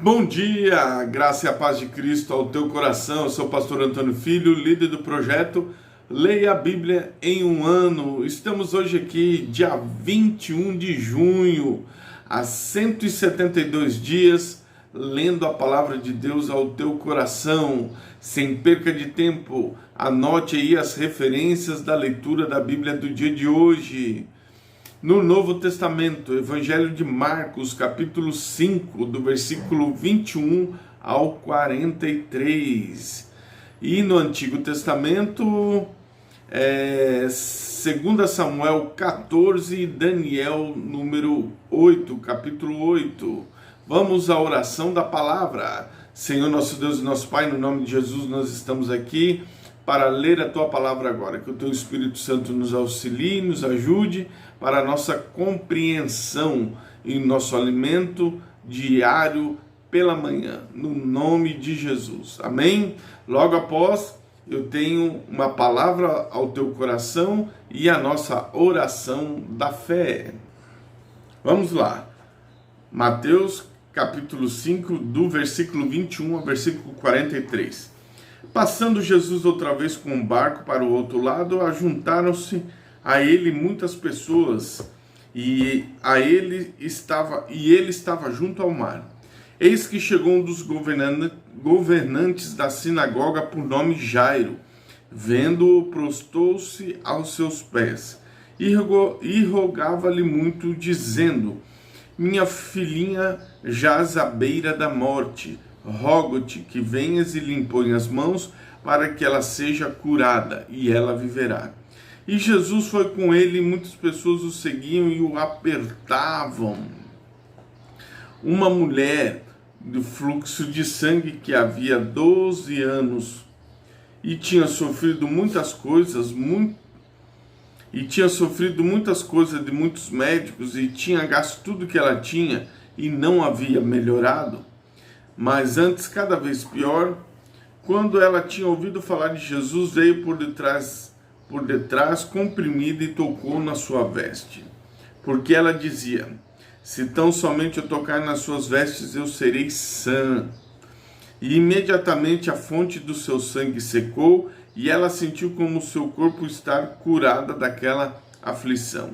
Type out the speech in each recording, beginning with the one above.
Bom dia, graça e a paz de Cristo ao teu coração. Eu sou o pastor Antônio Filho, líder do projeto Leia a Bíblia em um Ano. Estamos hoje aqui, dia 21 de junho, há 172 dias, lendo a palavra de Deus ao teu coração. Sem perca de tempo, anote aí as referências da leitura da Bíblia do dia de hoje. No Novo Testamento, Evangelho de Marcos, capítulo 5, do versículo 21 ao 43. E no Antigo Testamento, 2 Samuel 14 e Daniel número 8, capítulo 8. Vamos à oração da palavra. Senhor nosso Deus e nosso Pai, no nome de Jesus nós estamos aqui para ler a Tua palavra agora. Que o Teu Espírito Santo nos auxilie, nos ajude para a nossa compreensão e nosso alimento diário pela manhã, no nome de Jesus. Amém? Logo após, eu tenho uma palavra ao teu coração e a nossa oração da fé. Vamos lá. Mateus capítulo 5, do versículo 21 ao versículo 43. Passando Jesus outra vez com um barco para o outro lado, ajuntaram-se a ele muitas pessoas, e ele estava junto ao mar. Eis que chegou um dos governantes da sinagoga, por nome Jairo. Vendo-o, prostou-se aos seus pés e rogava-lhe muito, dizendo: minha filhinha jaz à beira da morte. Rogo-te que venhas e lhe impõe as mãos, para que ela seja curada, e ela viverá. E Jesus foi com ele, e muitas pessoas o seguiam e o apertavam. Uma mulher de fluxo de sangue que havia 12 anos e tinha sofrido muitas coisas, de muitos médicos, e tinha gasto tudo que ela tinha e não havia melhorado, mas antes cada vez pior. Quando ela tinha ouvido falar de Jesus, veio por detrás comprimida, e tocou na sua veste, porque ela dizia: se tão somente eu tocar nas suas vestes, eu serei sã. E imediatamente a fonte do seu sangue secou, e ela sentiu como o seu corpo estar curada daquela aflição.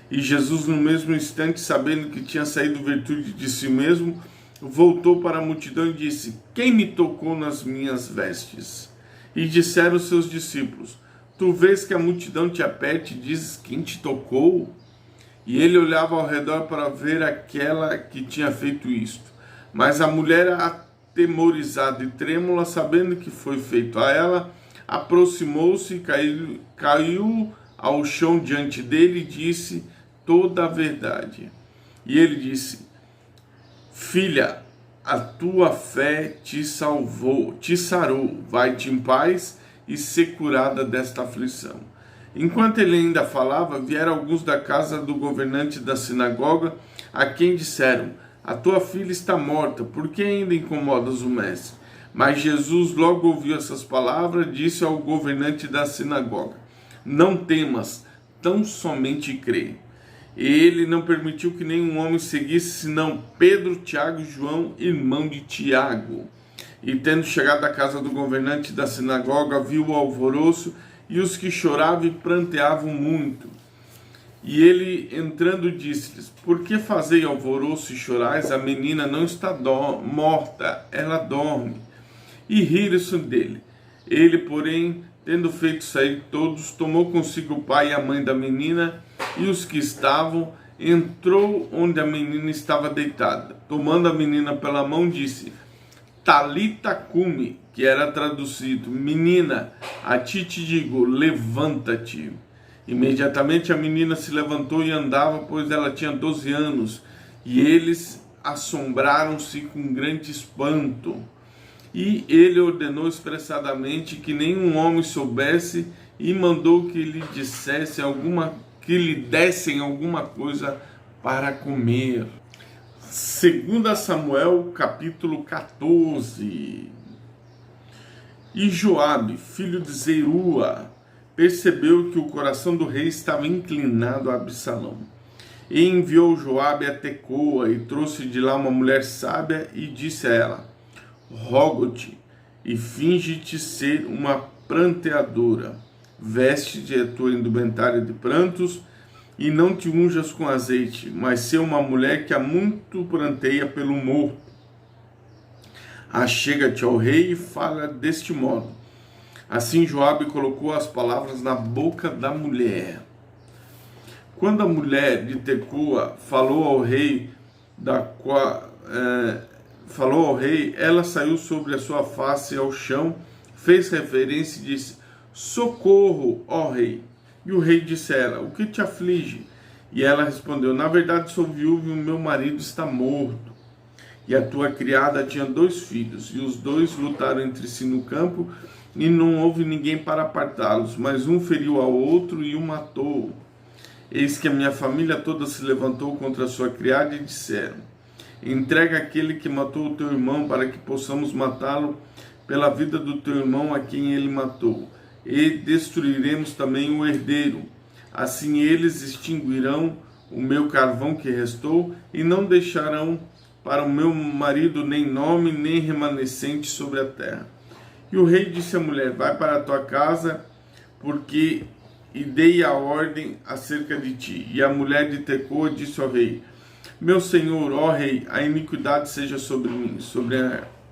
E Jesus, no mesmo instante, sabendo que tinha saído virtude de si mesmo, voltou para a multidão e disse: quem me tocou nas minhas vestes? E disseram os seus discípulos: tu vês que a multidão te aperta e dizes: quem te tocou? E ele olhava ao redor para ver aquela que tinha feito isto. Mas a mulher, atemorizada e trêmula, sabendo que foi feito a ela, aproximou-se e caiu ao chão diante dele e disse toda a verdade. E ele disse: filha, a tua fé te salvou, te sarou, vai-te em paz e ser curada desta aflição. Enquanto ele ainda falava, vieram alguns da casa do governante da sinagoga, a quem disseram: a tua filha está morta, por que ainda incomodas o mestre? Mas Jesus logo ouviu essas palavras, disse ao governante da sinagoga: não temas, tão somente crê. Ele não permitiu que nenhum homem seguisse, senão Pedro, Tiago e João, irmão de Tiago. E tendo chegado à casa do governante da sinagoga, viu o alvoroço e os que choravam e pranteavam muito. E ele, entrando, disse-lhes: por que fazei alvoroço e chorais? A menina não está morta, ela dorme. E riram-se dele. Ele, porém, tendo feito sair todos, tomou consigo o pai e a mãe da menina e os que estavam, entrou onde a menina estava deitada. Tomando a menina pela mão, disse: Talita cumi, que era traduzido: menina, a ti te digo, levanta-te. Imediatamente a menina se levantou e andava, pois ela tinha 12 anos. E eles assombraram-se com grande espanto. E ele ordenou expressadamente que nenhum homem soubesse, e mandou que lhe dessem alguma coisa para comer. 2 Samuel capítulo 14. E Joabe, filho de Zeruá, percebeu que o coração do rei estava inclinado a Absalão. E enviou Joabe a Tecoa e trouxe de lá uma mulher sábia e disse a ela: rogo-te e finge-te ser uma pranteadora, veste-te a tua indumentária de prantos e não te unjas com azeite, mas ser uma mulher que há muito pranteia pelo morto. Achega-te ao rei e fala deste modo. Assim Joabe colocou as palavras na boca da mulher. Quando a mulher de Tecoa falou ao rei, ela saiu sobre a sua face ao chão, fez reverência e disse: socorro, ó rei. E o rei disse a ela: o que te aflige? E ela respondeu: na verdade sou viúva e o meu marido está morto. E a tua criada tinha 2 filhos, e os 2 lutaram entre si no campo, e não houve ninguém para apartá-los, mas um feriu ao outro e o matou. Eis que a minha família toda se levantou contra a sua criada e disseram: entrega aquele que matou o teu irmão, para que possamos matá-lo pela vida do teu irmão a quem ele matou, e destruiremos também o herdeiro. Assim eles extinguirão o meu carvão que restou, e não deixarão para o meu marido nem nome, nem remanescente sobre a terra. E o rei disse à mulher: vai para a tua casa, porque e dei a ordem acerca de ti. E a mulher de Tecoa disse ao rei: meu senhor, ó rei, a iniquidade seja sobre mim, sobre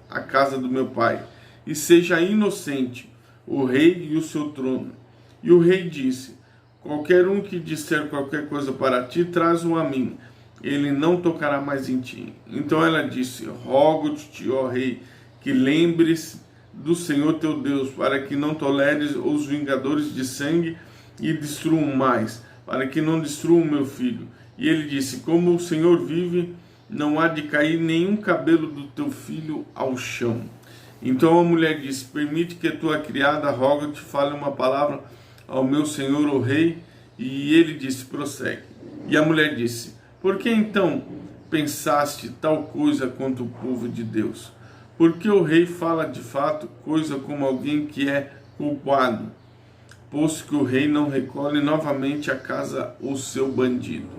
a casa do meu pai, e seja inocente o rei e o seu trono. E o rei disse: qualquer um que disser qualquer coisa para ti, traz-o a mim, ele não tocará mais em ti. Então ela disse: rogo-te, ó rei, que lembres do Senhor teu Deus, para que não toleres os vingadores de sangue e destruam mais, para que não destruam meu filho. E ele disse: como o Senhor vive, não há de cair nenhum cabelo do teu filho ao chão. Então a mulher disse: permite que a tua criada, roga-te, fale uma palavra ao meu senhor, o rei. E ele disse: prossegue. E a mulher disse: por que então pensaste tal coisa contra o povo de Deus? Porque o rei fala de fato coisa como alguém que é culpado, posto que o rei não recolhe novamente a casa o seu bandido.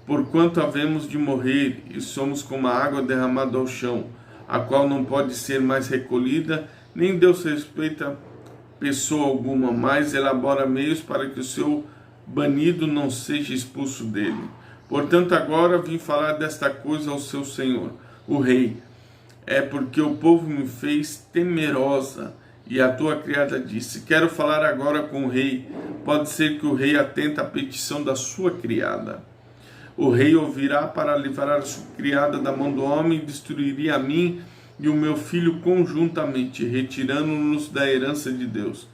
Porquanto havemos de morrer e somos como a água derramada ao chão, a qual não pode ser mais recolhida, nem Deus respeita pessoa alguma, mas elabora meios para que o seu banido não seja expulso dele. Portanto agora vim falar desta coisa ao seu senhor, o rei. É porque o povo me fez temerosa. E a tua criada disse: quero falar agora com o rei. Pode ser que o rei atenta à petição da sua criada. O rei ouvirá para livrar a sua criada da mão do homem, e destruiria a mim e o meu filho conjuntamente, retirando-nos da herança de Deus.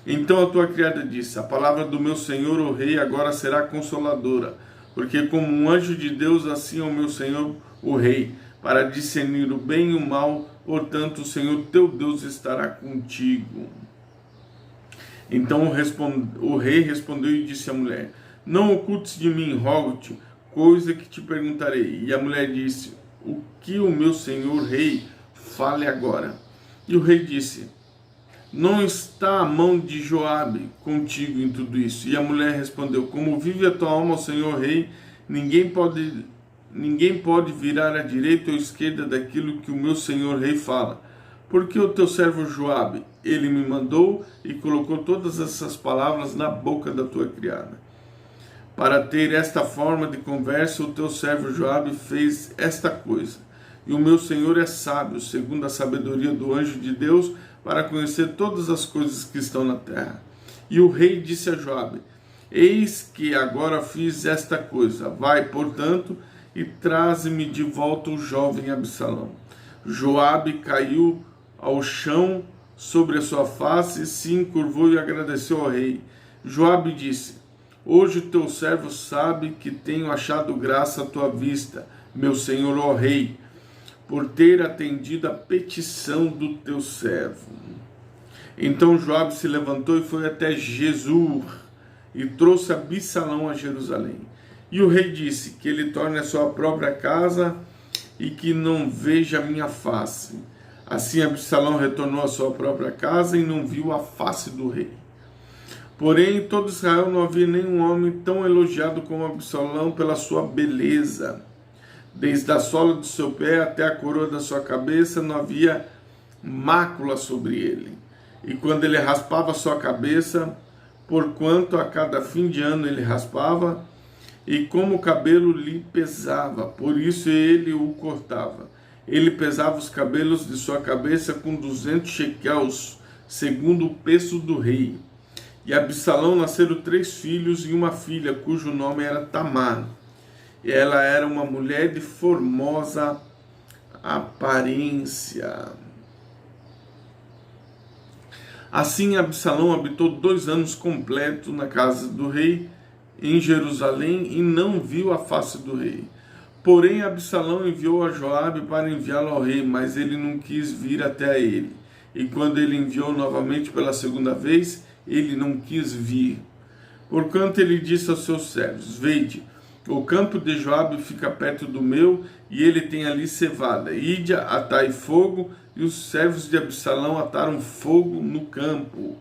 Então a tua criada disse: a palavra do meu senhor, o rei, agora será consoladora, porque como um anjo de Deus, assim é o meu senhor, o rei, para discernir o bem e o mal. Portanto, o Senhor teu Deus estará contigo. Então o rei respondeu e disse à mulher: não ocultes de mim, rogo-te, coisa que te perguntarei. E a mulher disse: o que o meu senhor rei fale agora. E o rei disse: não está a mão de Joabe contigo em tudo isso. E a mulher respondeu: como vive a tua alma, senhor rei, ninguém pode virar à direita ou à esquerda daquilo que o meu senhor rei fala. Porque o teu servo Joabe, ele me mandou e colocou todas essas palavras na boca da tua criada. Para ter esta forma de conversa, o teu servo Joabe fez esta coisa. E o meu senhor é sábio, segundo a sabedoria do anjo de Deus, para conhecer todas as coisas que estão na terra. E o rei disse a Joabe: eis que agora fiz esta coisa. Vai, portanto, e traze-me de volta o jovem Absalão. Joabe caiu ao chão sobre a sua face, se encurvou e agradeceu ao rei. Joabe disse: hoje o teu servo sabe que tenho achado graça à tua vista, meu senhor, ó rei, por ter atendido a petição do teu servo. Então Joabe se levantou e foi até Jesur e trouxe Absalão a Jerusalém. E o rei disse: que ele torne a sua própria casa e que não veja a minha face. Assim Absalão retornou à sua própria casa e não viu a face do rei. Porém, em todo Israel não havia nenhum homem tão elogiado como Absalão pela sua beleza. Desde a sola do seu pé até a coroa da sua cabeça não havia mácula sobre ele. E quando ele raspava sua cabeça, porquanto a cada fim de ano ele raspava, e como o cabelo lhe pesava, por isso ele o cortava. Ele pesava os cabelos de sua cabeça com 200 shekels, segundo o peso do rei. E a Absalão nasceram 3 filhos e uma filha, cujo nome era Tamar. E ela era uma mulher de formosa aparência. Assim Absalão habitou 2 anos completos na casa do rei em Jerusalém e não viu a face do rei. Porém Absalão enviou a Joabe para enviá-lo ao rei, mas ele não quis vir até ele. E quando ele enviou novamente pela segunda vez, ele não quis vir. Porquanto ele disse aos seus servos: Veide, o campo de Joabe fica perto do meu, e ele tem ali cevada. Ide, atai fogo. E os servos de Absalão ataram fogo no campo.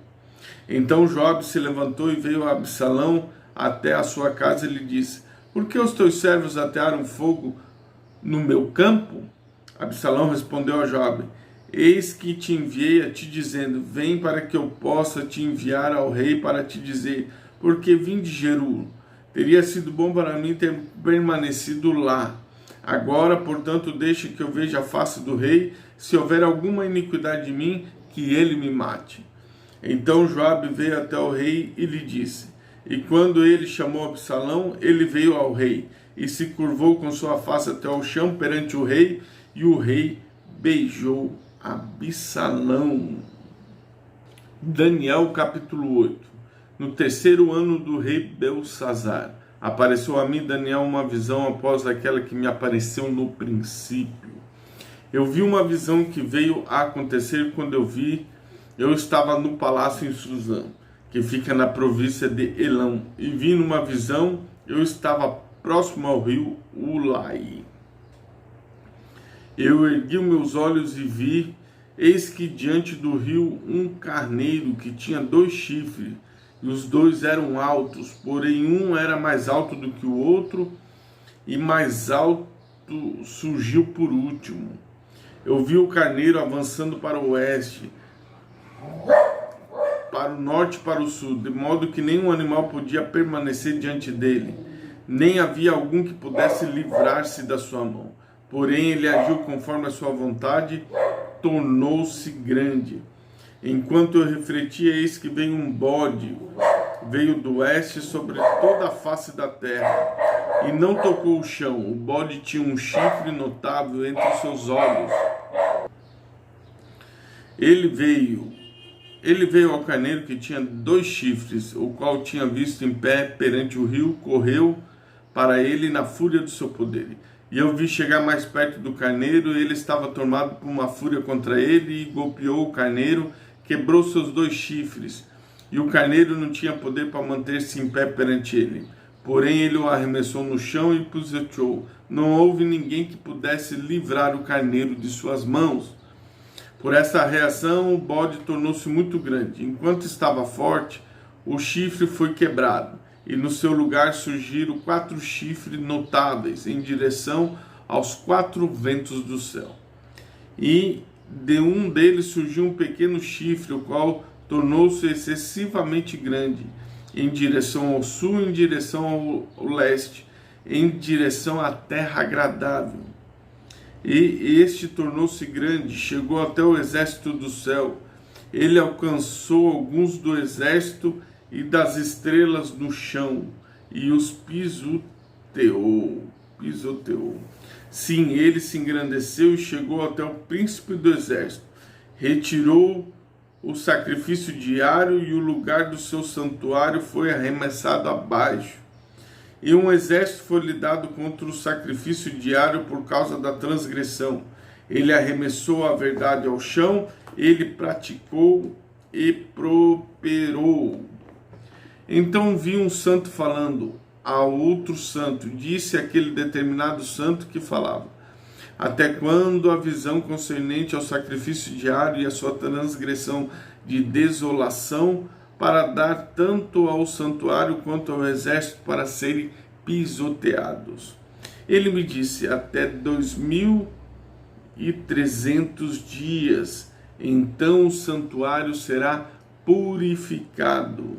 Então Joabe se levantou e veio a Absalão até a sua casa e lhe disse: Por que os teus servos atearam fogo no meu campo? Absalão respondeu a Joabe: Eis que te enviei a ti dizendo: Vem para que eu possa te enviar ao rei para te dizer: Porque vim de Jeru. Teria sido bom para mim ter permanecido lá. Agora, portanto, deixe que eu veja a face do rei. Se houver alguma iniquidade em mim, que ele me mate. Então Joabe veio até o rei e lhe disse. E quando ele chamou Absalão, ele veio ao rei e se curvou com sua face até ao chão perante o rei, e o rei beijou Absalão. Daniel capítulo 8. No 3º ano do rei Belsazar, apareceu a mim, Daniel, uma visão após aquela que me apareceu no princípio. Eu vi uma visão que veio a acontecer quando eu estava no palácio em Suzã, que fica na província de Elão, e vi numa visão, eu estava próximo ao rio Ulai. Eu ergui meus olhos e vi, eis que diante do rio um carneiro que tinha 2 chifres, e os 2 eram altos, porém um era mais alto do que o outro, e mais alto surgiu por último. Eu vi o carneiro avançando para o oeste, para o norte e para o sul, de modo que nenhum animal podia permanecer diante dele, nem havia algum que pudesse livrar-se da sua mão. Porém ele agiu conforme a sua vontade, tornou-se grande. Enquanto eu refletia, eis que veio um bode, veio do oeste sobre toda a face da terra, e não tocou o chão. O bode tinha um chifre notável entre os seus olhos. Ele veio ao carneiro que tinha 2 chifres, o qual tinha visto em pé perante o rio, correu para ele na fúria do seu poder. E eu vi chegar mais perto do carneiro, e ele estava tomado por uma fúria contra ele, e golpeou o carneiro, quebrou seus 2 chifres, e o carneiro não tinha poder para manter-se em pé perante ele. Porém ele o arremessou no chão e pisoteou. Não houve ninguém que pudesse livrar o carneiro de suas mãos. Por essa reação, o bode tornou-se muito grande. Enquanto estava forte, o chifre foi quebrado, e no seu lugar surgiram 4 chifres notáveis em direção aos 4 ventos do céu. E de um deles surgiu um pequeno chifre, o qual tornou-se excessivamente grande, em direção ao sul, em direção ao leste, em direção à terra agradável. E este tornou-se grande, chegou até o exército do céu. Ele alcançou alguns do exército e das estrelas no chão, e os pisoteou. Sim, ele se engrandeceu e chegou até o príncipe do exército. Retirou o sacrifício diário, e o lugar do seu santuário foi arremessado abaixo. E um exército foi lhe dado contra o sacrifício diário por causa da transgressão. Ele arremessou a verdade ao chão, ele praticou e prosperou. Então vi um santo falando a outro santo, disse aquele determinado santo que falava: até quando a visão concernente ao sacrifício diário e a sua transgressão de desolação para dar tanto ao santuário quanto ao exército para serem pisoteados. Ele me disse: até 2300 dias, então o santuário será purificado.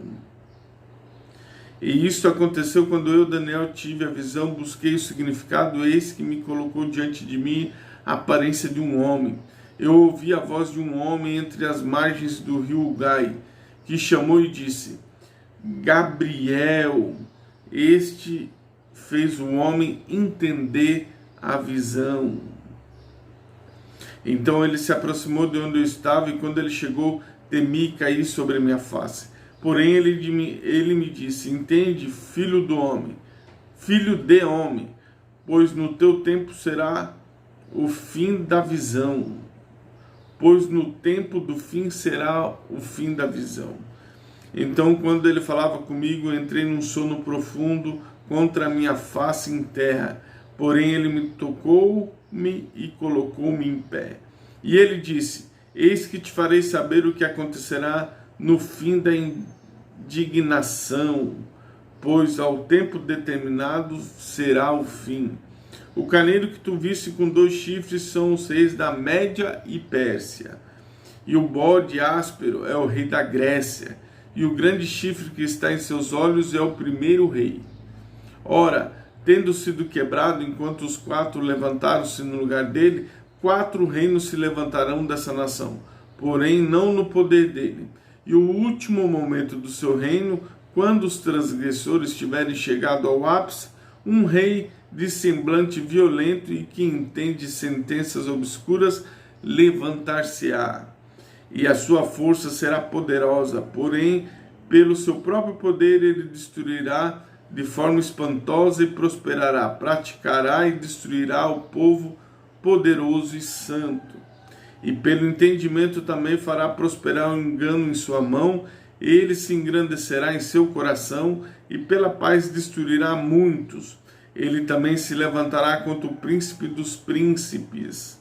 E isto aconteceu quando eu, Daniel, tive a visão, busquei o significado, eis que me colocou diante de mim a aparência de um homem. Eu ouvi a voz de um homem entre as margens do rio Gai, que chamou e disse: Gabriel. Este fez o homem entender a visão. Então ele se aproximou de onde eu estava, e quando ele chegou, temi e caí sobre a minha face. Porém ele me disse: entende, filho do homem, filho de homem, pois no teu tempo será o fim da visão. Pois no tempo do fim será o fim da visão. Então, quando ele falava comigo, entrei num sono profundo contra a minha face em terra. Porém ele me tocou-me e colocou-me em pé. E ele disse: eis que te farei saber o que acontecerá no fim da indignação, pois ao tempo determinado será o fim. O carneiro que tu viste com 2 chifres são os reis da Média e Pérsia, e o bode áspero é o rei da Grécia, e o grande chifre que está em seus olhos é o primeiro rei. Ora, tendo sido quebrado, enquanto os 4 levantaram-se no lugar dele, 4 reinos se levantarão dessa nação, porém não no poder dele. E o último momento do seu reino, quando os transgressores tiverem chegado ao ápice, um rei de semblante violento e que entende sentenças obscuras levantar-se-á, e a sua força será poderosa, porém pelo seu próprio poder ele destruirá de forma espantosa e prosperará, praticará e destruirá o povo poderoso e santo. E pelo entendimento também fará prosperar o engano em sua mão, ele se engrandecerá em seu coração, e pela paz destruirá muitos. Ele também se levantará contra o príncipe dos príncipes,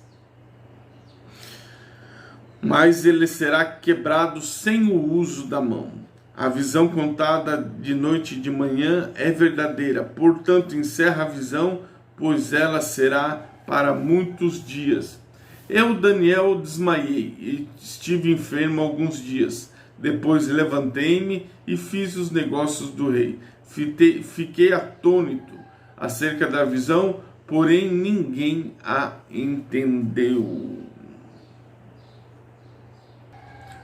mas ele será quebrado sem o uso da mão. A visão contada de noite e de manhã é verdadeira, portanto encerra a visão, pois ela será para muitos dias. Eu, Daniel, desmaiei e estive enfermo alguns dias. Depois levantei-me e fiz os negócios do rei. Fiquei atônito acerca da visão, porém ninguém a entendeu.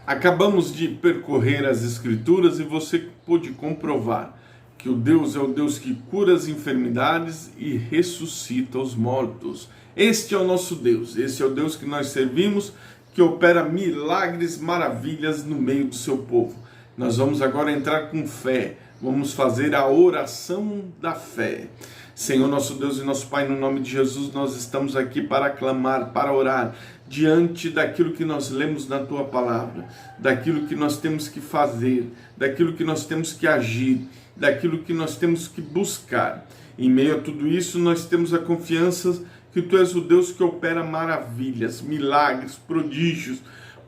Acabamos de percorrer as Escrituras e você pôde comprovar que o Deus é o Deus que cura as enfermidades e ressuscita os mortos. Este é o nosso Deus, esse é o Deus que nós servimos, que opera milagres, maravilhas no meio do seu povo. Nós vamos agora entrar com fé, vamos fazer a oração da fé. Senhor, nosso Deus e nosso Pai, no nome de Jesus, nós estamos aqui para clamar, para orar, diante daquilo que nós lemos na Tua Palavra, daquilo que nós temos que fazer, daquilo que nós temos que agir, daquilo que nós temos que buscar. Em meio a tudo isso, nós temos a confiança que Tu és o Deus que opera maravilhas, milagres, prodígios,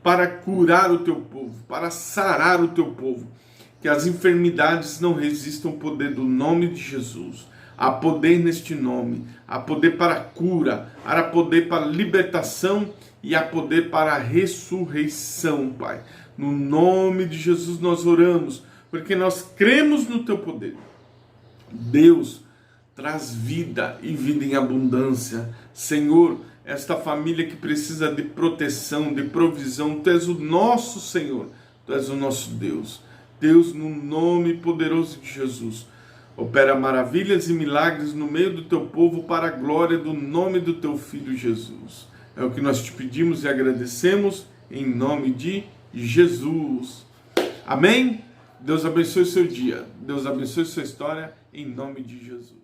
para curar o Teu povo, para sarar o Teu povo, que as enfermidades não resistam ao poder do nome de Jesus. Há poder neste nome, há poder para a cura, há poder para a libertação e há poder para a ressurreição, Pai. No nome de Jesus nós oramos, porque nós cremos no Teu poder. Deus, traz vida e vida em abundância. Senhor, esta família que precisa de proteção, de provisão, Tu és o nosso Senhor, Tu és o nosso Deus. Deus, no nome poderoso de Jesus, opera maravilhas e milagres no meio do Teu povo para a glória do nome do Teu Filho Jesus. É o que nós te pedimos e agradecemos em nome de Jesus. Amém? Deus abençoe o seu dia. Deus abençoe sua história em nome de Jesus.